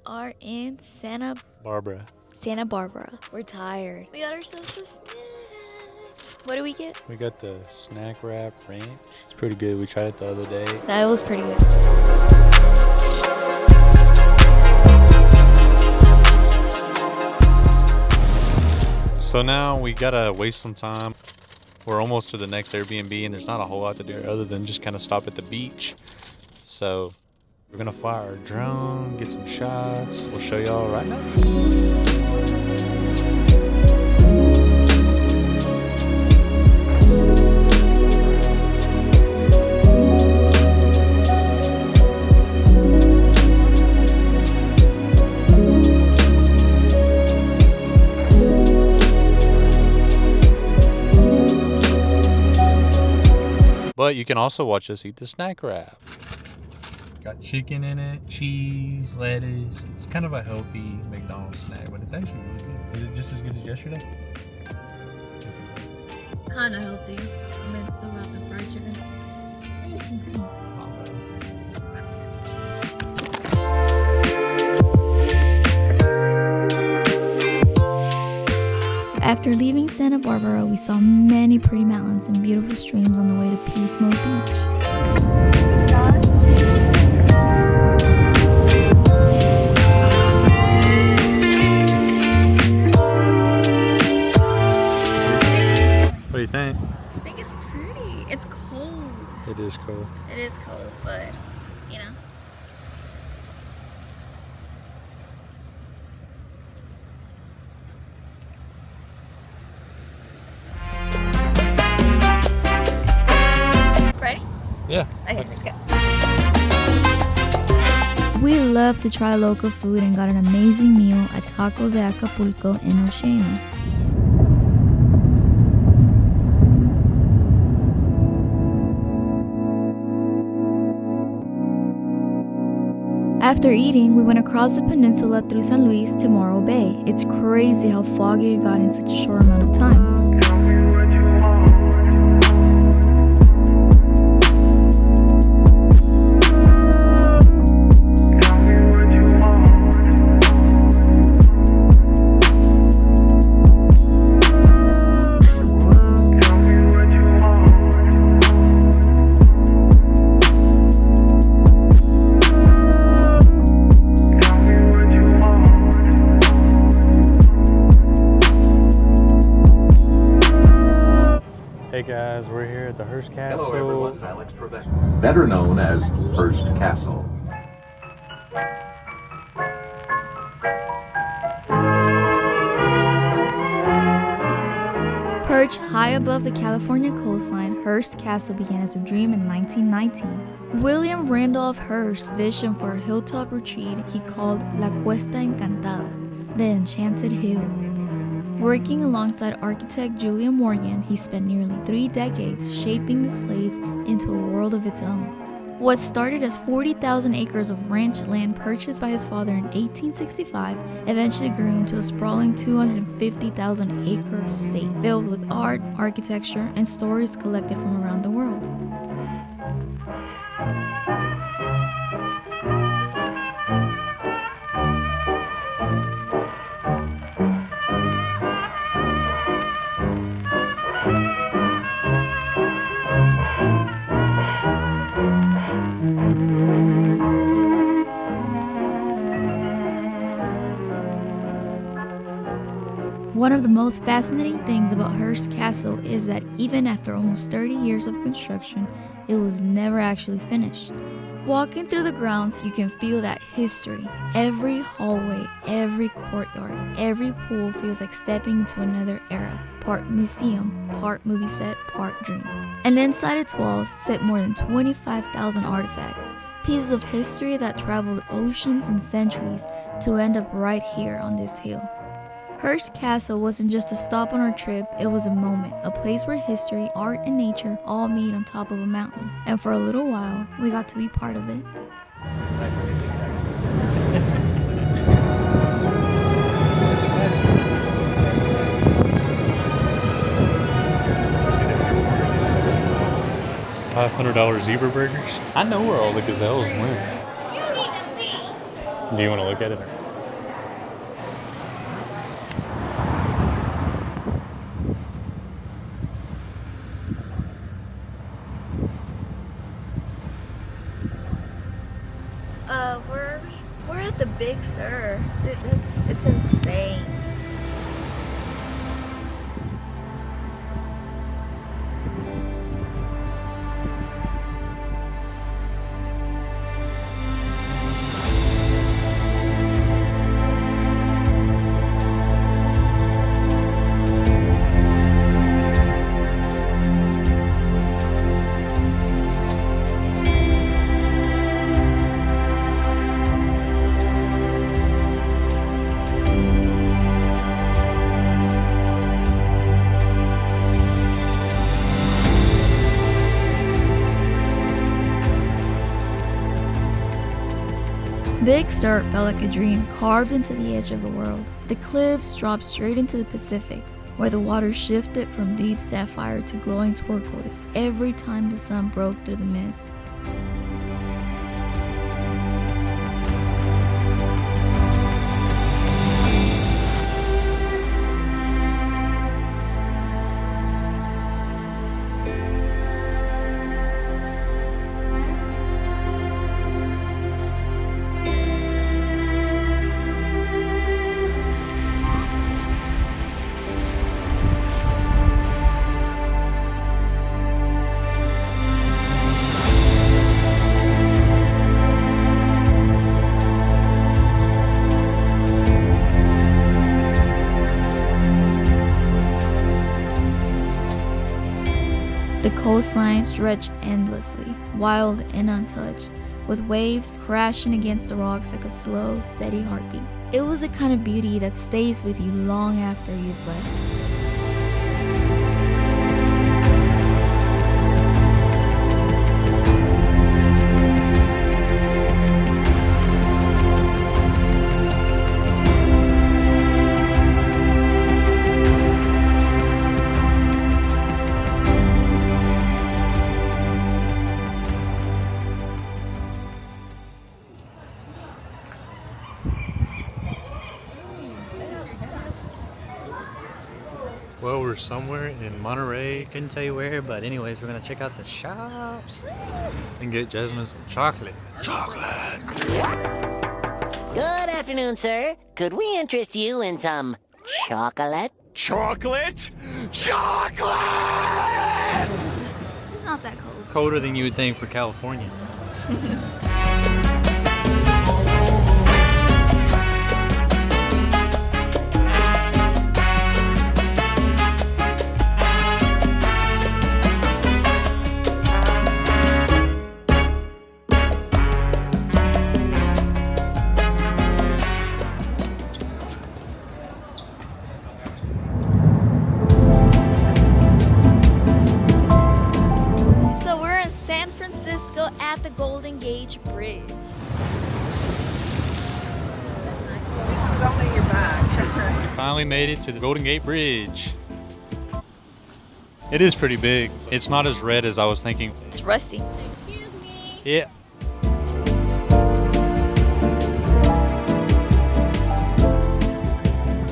are in Santa Barbara. Barbara. We're tired. We got ourselves a snack. What did we get? We got the snack wrap ranch. It's pretty good. We tried it the other day. That was pretty good. So now we gotta waste some time. We're almost to the next Airbnb and there's not a whole lot to do other than just kind of stop at the beach. So we're gonna fly our drone, get some shots. We'll show y'all right now. But you can also watch us eat the snack wrap. Got chicken in it, cheese, lettuce. It's kind of a healthy McDonald's snack, but it's actually really good. Is it just as good as yesterday? Kind of healthy. I mean, still got the fried chicken. After leaving Santa Barbara, we saw many pretty mountains and beautiful streams on the way to Pismo Beach. We saw a What do you think? I think it's pretty. It's cold. It is cold. It is cold, but you know. Ready? Yeah. Okay, let's go. We love to try local food and got an amazing meal at Tacos de Acapulco in Oceano. After eating, we went across the peninsula through San Luis to Morro Bay. It's crazy how foggy it got in such a short amount of time. Hey guys, we're here at the Hearst Castle. Hello everyone, Alex Trebek, better known as Hearst Castle. Perched high above the California coastline, Hearst Castle began as a dream in 1919. William Randolph Hearst's vision for a hilltop retreat he called La Cuesta Encantada, the Enchanted Hill. Working alongside architect Julia Morgan, he spent nearly 3 decades shaping this place into a world of its own. What started as 40,000 acres of ranch land purchased by his father in 1865 eventually grew into a sprawling 250,000-acre estate filled with art, architecture, and stories collected from around the world. One of the most fascinating things about Hearst Castle is that even after almost 30 years of construction, it was never actually finished. Walking through the grounds, you can feel that history. Every hallway, every courtyard, every pool feels like stepping into another era. Part museum, part movie set, part dream. And inside its walls sit more than 25,000 artifacts, pieces of history that traveled oceans and centuries to end up right here on this hill. Hearst Castle wasn't just a stop on our trip, it was a moment, a place where history, art, and nature all meet on top of a mountain. And for a little while, we got to be part of it. $500 zebra burgers. I know where all the gazelles went. Do you want to look at it? Where are we? We're at the Big Sur. Dude, it's insane. Big Sur felt like a dream carved into the edge of the world. The cliffs dropped straight into the Pacific, where the water shifted from deep sapphire to glowing turquoise every time the sun broke through the mist. The coastline stretched endlessly, wild and untouched, with waves crashing against the rocks like a slow, steady heartbeat. It was a kind of beauty that stays with you long after you've left. Well, we're somewhere in Monterey. Couldn't tell you where, but anyways, we're gonna check out the shops and get Jasmine some chocolate. Chocolate! Good afternoon, sir. Could we interest you in some chocolate? Chocolate? Chocolate! It's not that cold. Colder than you would think for California. At the Golden Gate Bridge. We finally made it to the Golden Gate Bridge. It is pretty big. It's not as red as I was thinking. It's rusty. Excuse me. Yeah.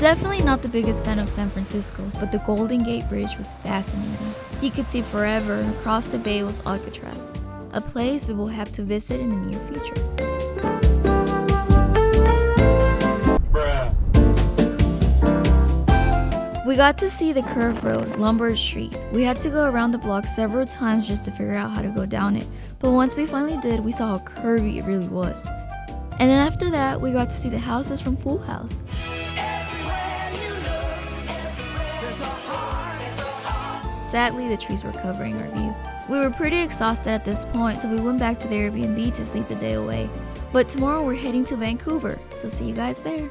Definitely not the biggest fan of San Francisco, but the Golden Gate Bridge was fascinating. You could see forever, and across the bay was Alcatraz, a place we will have to visit in the near future. We got to see the curved road, Lombard Street. We had to go around the block several times just to figure out how to go down it, but once we finally did, we saw how curvy it really was. And then after that, we got to see the houses from Full House. Sadly, the trees were covering our view. We were pretty exhausted at this point, so we went back to the Airbnb to sleep the day away. But tomorrow we're heading to Vancouver, so see you guys there.